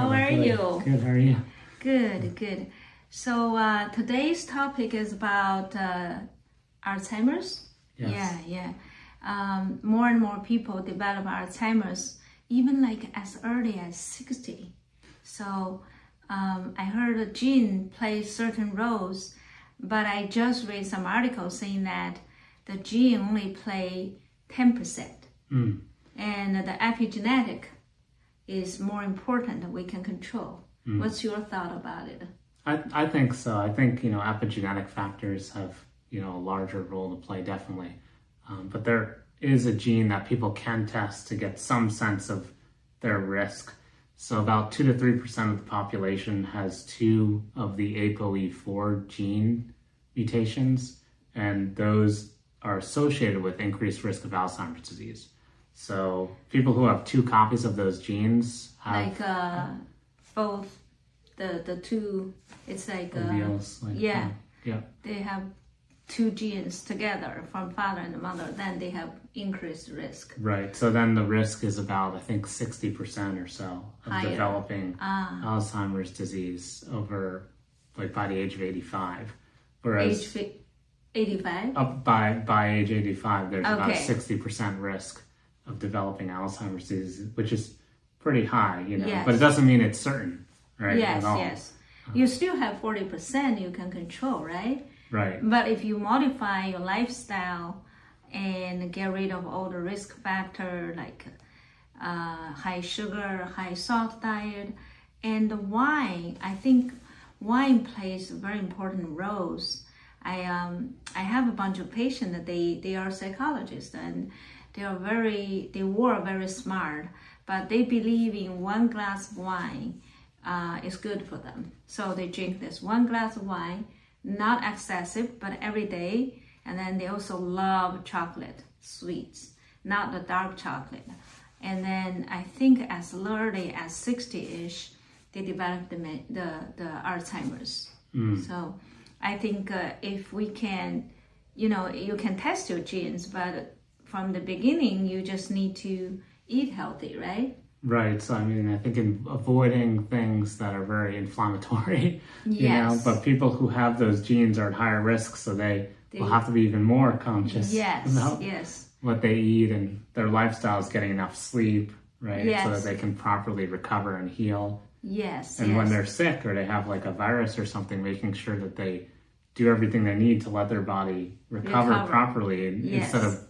How are you? Good, how are you? Good, good. So today's topic is about Alzheimer's. Yes. Yeah. More and more people develop Alzheimer's, even like as early as 60. So I heard a gene plays certain roles, but I just read some articles saying that the gene only play 10%. And the epigenetic is more important that we can control. What's your thought about it? I think so. I think, epigenetic factors have, a larger role to play, definitely. But there is a gene that people can test to get some sense of their risk. So about 2 to 3% of the population has 2 of the ApoE4 gene mutations, and those are associated with increased risk of Alzheimer's disease. So people who have 2 copies of those genes have... Like both the two, it's like... alleles, yeah. Yeah. They have 2 genes together from father and mother, then they have increased risk. Right. So then the risk is about, I think, 60% or so of Higher. developing Alzheimer's disease over, by the age of 85. Whereas Age 85? up by age 85, there's about Okay. 60% risk of developing Alzheimer's disease, which is pretty high, Yes. But it doesn't mean it's certain, right? Yes, at all. yes. You still have 40% you can control, right? Right. But if you modify your lifestyle and get rid of all the risk factor like high sugar, high salt diet, and the wine, I think wine plays very important roles. I have a bunch of patients that they are psychologists and they were very smart, but they believe in 1 glass of wine is good for them. So they drink this 1 glass of wine, not excessive, but every day. And then they also love chocolate, sweets, not the dark chocolate. And then I think as early as 60-ish, they develop the Alzheimer's. So I think if we can, you can test your genes, but from the beginning, you just need to eat healthy, right? Right. So, I think in avoiding things that are very inflammatory, Yes. but people who have those genes are at higher risk, so they will have to be even more conscious about what they eat and their lifestyle is getting enough sleep, right? Yes. So that they can properly recover and heal. Yes. And when they're sick or they have like a virus or something, making sure that they do everything they need to let their body recover. Properly instead of,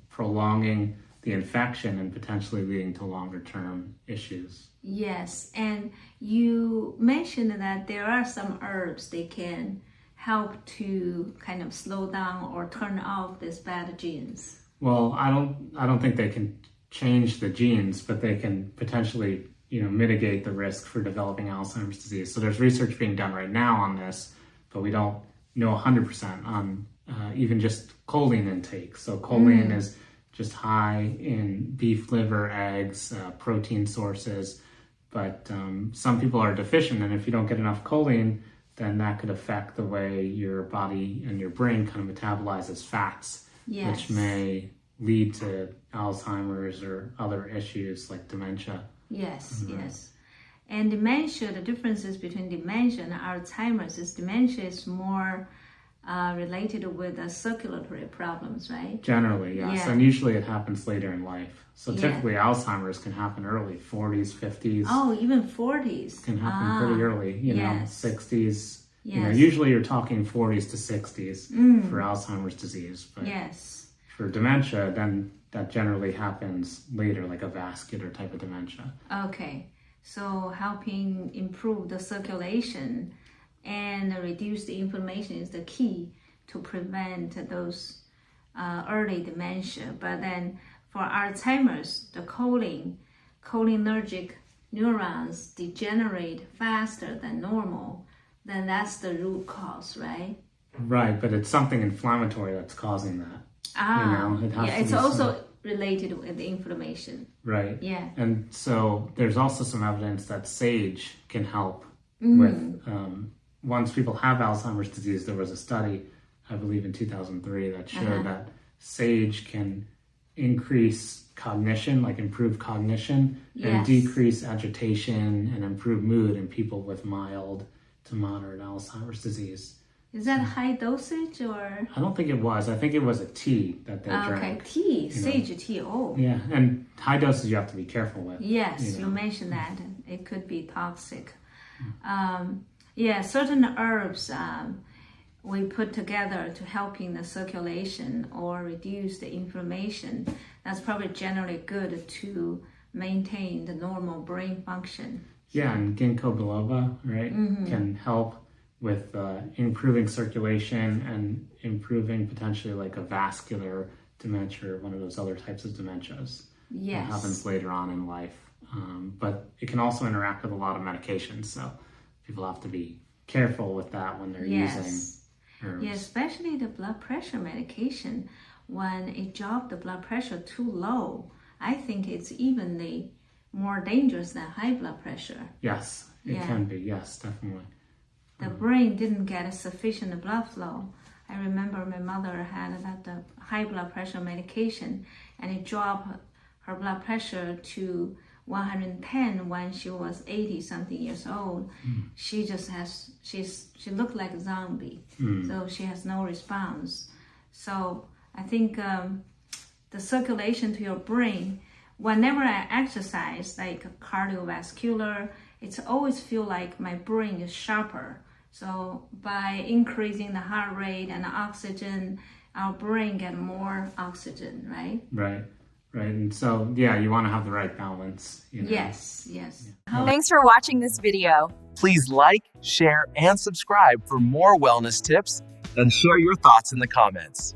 prolonging the infection and potentially leading to longer term issues. Yes, and you mentioned that there are some herbs they can help to kind of slow down or turn off these bad genes. Well, I don't think they can change the genes, but they can potentially, mitigate the risk for developing Alzheimer's disease. So there's research being done right now on this, but we don't know 100% on even just choline intake. So choline is just high in beef liver, eggs, protein sources, but some people are deficient, and if you don't get enough choline, then that could affect the way your body and your brain kind of metabolizes fats, which may lead to Alzheimer's or other issues like dementia. Yes, yes. And dementia, the differences between dementia and Alzheimer's is dementia is more related with the circulatory problems, right? Generally, yes. Yeah. And usually it happens later in life. So typically Alzheimer's can happen early, 40s, 50s. Oh, even 40s. Can happen pretty early, 60s. Yes. Usually you're talking 40s to 60s for Alzheimer's disease. But for dementia, then that generally happens later, like a vascular type of dementia. Okay. So helping improve the circulation and reduce the inflammation is the key to prevent those early dementia. But then for Alzheimer's, the cholinergic neurons degenerate faster than normal, then that's the root cause, right? Right, but it's something inflammatory that's causing that. It's also related with the inflammation. Right. Yeah. And so there's also some evidence that sage can help with, once people have Alzheimer's disease, there was a study, I believe in 2003, that showed that sage can increase cognition, like improve cognition, and decrease agitation and improve mood in people with mild to moderate Alzheimer's disease. Is that high dosage or? I don't think it was. I think it was a tea that they drank. Okay, tea, sage tea. Oh. Yeah, and high doses you have to be careful with. Yes, you mentioned that. It could be toxic. Certain herbs we put together to help in the circulation or reduce the inflammation. That's probably generally good to maintain the normal brain function. Yeah, and ginkgo biloba, right, can help with improving circulation and improving potentially like a vascular dementia or one of those other types of dementias that happens later on in life. But it can also interact with a lot of medications, so people have to be careful with that when they're using herbs. Yeah, especially the blood pressure medication. When it drops the blood pressure too low, I think it's evenly more dangerous than high blood pressure. Yes, it can be. Yes, definitely. The brain didn't get sufficient blood flow. I remember my mother had that high blood pressure medication, and it dropped her blood pressure to 110 when she was 80 something years old. She just she looked like a zombie. So she has no response. So I think the circulation to your brain, whenever I exercise, like cardiovascular, it's always feel like my brain is sharper. So by increasing the heart rate and the oxygen, our brain get more oxygen, right? Right. And so, you want to have the right balance. Yes. Thanks for watching this video. Please like, share, and subscribe for more wellness tips, and share your thoughts in the comments.